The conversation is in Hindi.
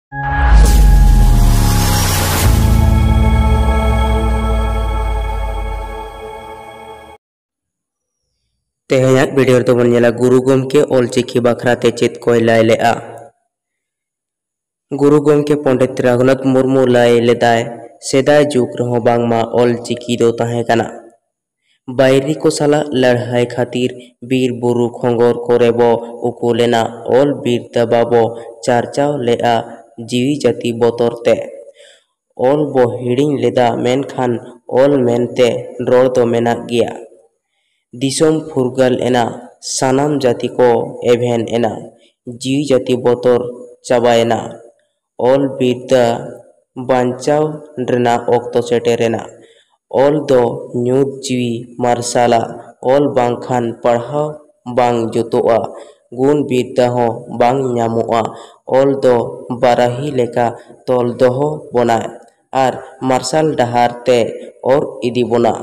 तेहयाक वीडियो तो बन नेला गुरु गोमके ऑलचिकी बाखराते चेत कोय लाय लेआ। गुरु गोमके पंडित रघुनाथ मुर्मू लाय लेदाय सेदाय जुग रहो बांगमा ऑलचिकी दो ताहे कना। बायरी को साला लड़ाई खातिर बीर बुरु खोंगोर कोरे बो उकू लेना ऑल बीर दबाबो चारचाव लेआ जीवी जाति बोतरते। ऑल बो हिड़िंग लेदा मेनखान ऑल मेनते रोड दो मेनाक गिया। दिसोम फुरगाल एना सानाम जाति को एभेन एना जीवी जाति बोतर चाबायना। ऑल बीर दा बांचाव रेना ऑक्तो सेटेरेना। ऑल दो न्यूद जीवी मार्शाला ऑल बांखान पढ़ाव बांग जुतोआ गुण बीर दा हो बांग न्यामोआ। ऑल दो बाराही लेका तोल दोहो बोना आर मार्शाल डहार ते और इदी बोना।